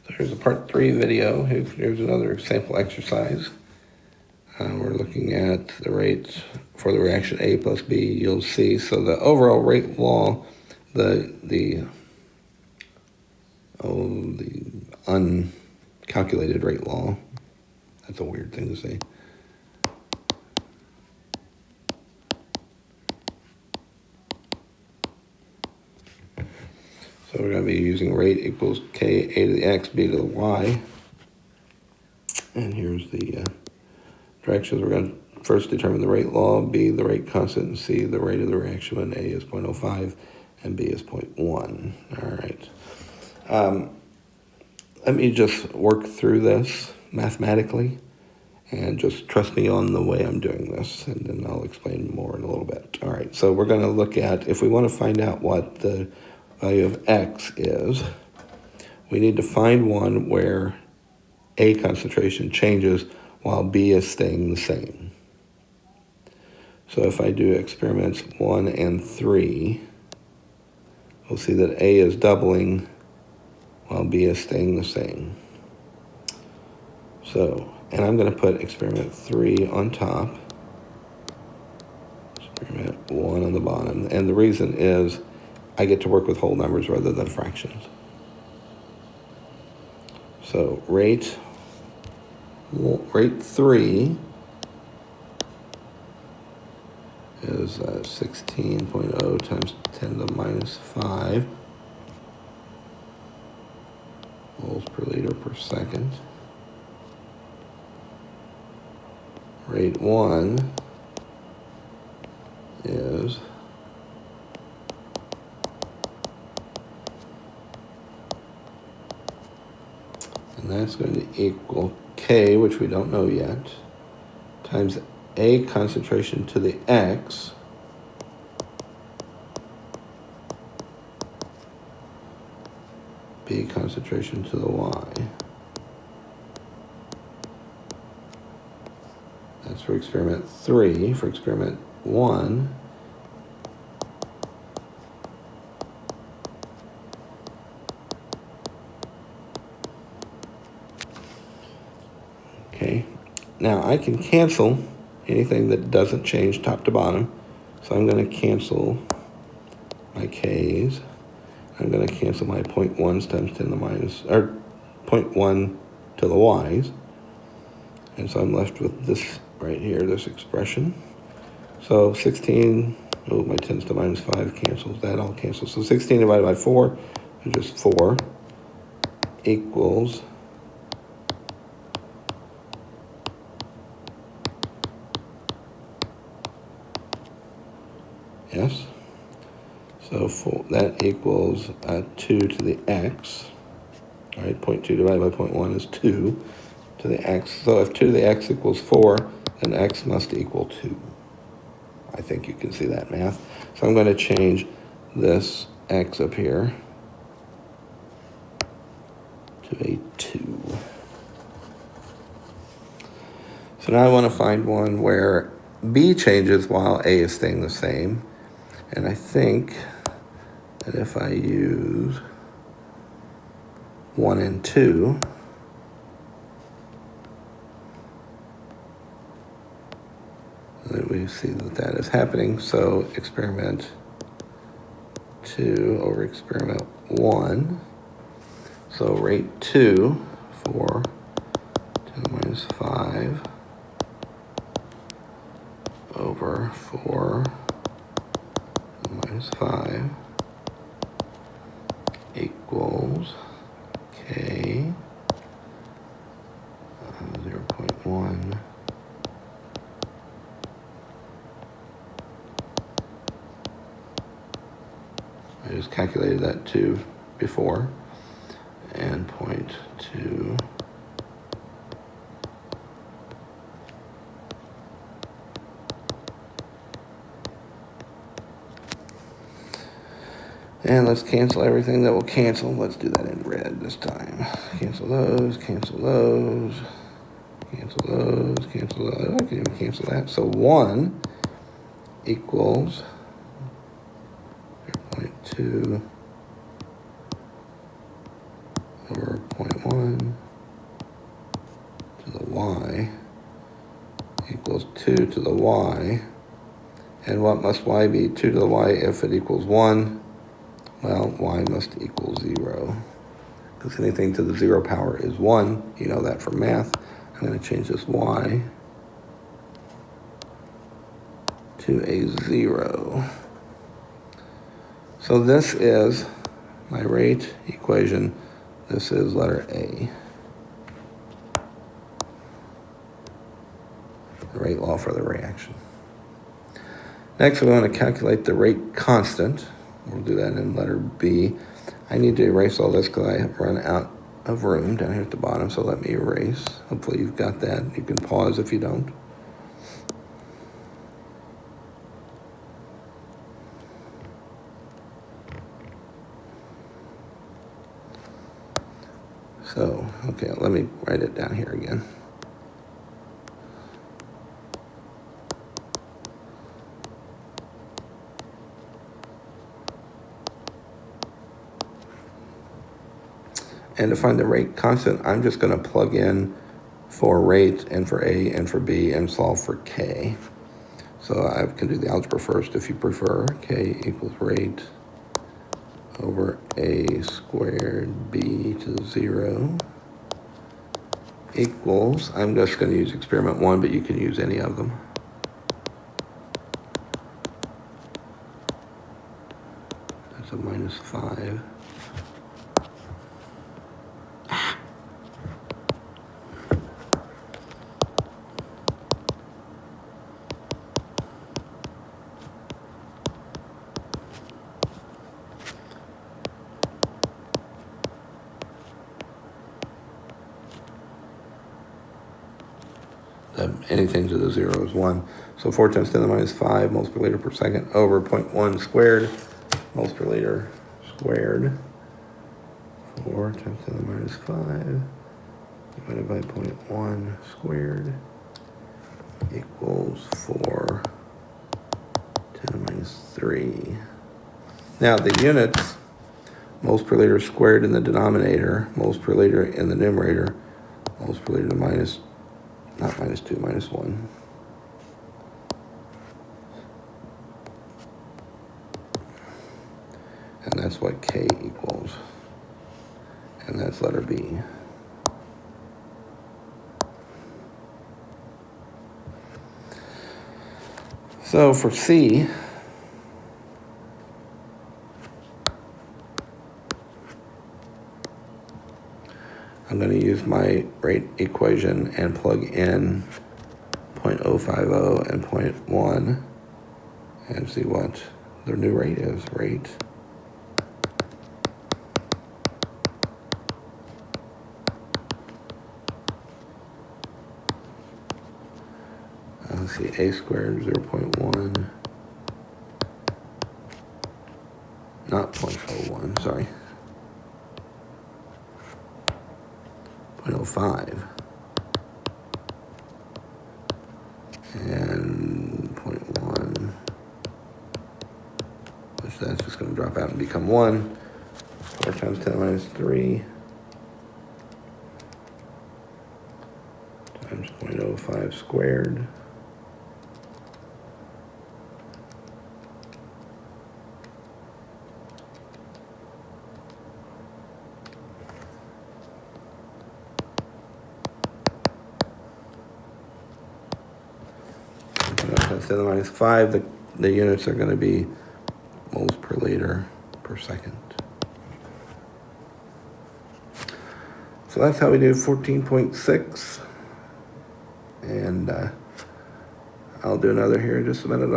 So here's a part 3 video. Here's another sample exercise. We're looking at the rates for the reaction A plus B yields C. So the overall rate law, the uncalculated rate law, that's a weird thing to say. So we're going to be using rate equals K A to the X, B to the Y. And here's the directions. We're going to first determine the rate law, B the rate constant, and C the rate of the reaction when A is 0.05 and B is 0.1. All right. Let me just work through this mathematically and just trust me on the way I'm doing this, and then I'll explain more in a little bit. All right, so we're going to look at, if we want to find out what the value of X is, we need to find one where A concentration changes while B is staying the same. So if I do experiments 1 and 3, we'll see that A is doubling while B is staying the same. So, and I'm going to put experiment 3 on top, experiment 1 on the bottom. And the reason is I get to work with whole numbers rather than fractions. So rate 3 is 16.0 times 10 to the minus 5 moles per liter per second. Rate 1 is and that's going to equal K, which we don't know yet, times A concentration to the X B concentration to the Y. That's for experiment 3. For experiment 1, okay, now I can cancel anything that doesn't change top to bottom. So I'm going to cancel my K's. I'm going to cancel my 0.1s times 10 to the minus, or 0.1 to the Y's. And so I'm left with this right here, this expression. So 16, my 10 to the minus 5 cancels. That all cancels. So 16 divided by 4 is just 4 equals yes. So that equals 2 to the X. All right, 0.2 divided by 0.1 is 2 to the X. So if 2 to the X equals 4, then X must equal 2. I think you can see that math. So I'm going to change this X up here to a 2. So now I want to find one where B changes while A is staying the same. And I think that if I use 1 and 2, that we see that is happening. So experiment 2 over experiment 1. So rate 2 for 10 to the minus 5 over 4 to the minus 5 equals K 0.1 I just calculated that 2 before, and 0.2 and let's cancel everything that will cancel. Let's do that in red this time. Cancel those, cancel those, cancel those, cancel those. I can even cancel that. So 1 equals 0.2 over 0.1 1 to the y equals 2 to the y. And what must y be? 2 to the y if it equals 1. Well, y must equal 0. Because anything to the 0 power is 1. You know that from math. I'm going to change this y to a 0. So this is my rate equation. This is letter A. The rate law for the reaction. Next, we want to calculate the rate constant. We'll do that in letter B. I need to erase all this because I have run out of room down here at the bottom, so let me erase. Hopefully you've got that. You can pause if you don't. So, okay, let me write it down here again. And to find the rate constant, I'm just going to plug in for rate and for A and for B and solve for K. So I can do the algebra first if you prefer. K equals rate over A squared B to 0 equals, I'm just going to use experiment 1, but you can use any of them. That's a minus 5. Anything to the 0 is 1. So 4 times 10 to the minus 5 moles per liter per second over 0.1 squared moles per liter squared. 4 times 10 to the minus 5 divided by 0.1 squared equals 4 10 to the minus 3. Now the units, moles per liter squared in the denominator, moles per liter in the numerator, moles per liter to minus, not minus 2, minus 1. And that's what K equals. And that's letter B. So for C, I'm going to use my rate equation and plug in 0.050 and 0.1 and see what the new rate is. Rate let's see, A squared 0.1, not 0.01, sorry, 0.05 and 0.1, which that's just going to drop out and become 1. 4 times 10 minus 3 times 0.05 squared times 10 minus 5, the units are going to be moles per liter per second. So that's how we do 14.6. And I'll do another here in just a minute on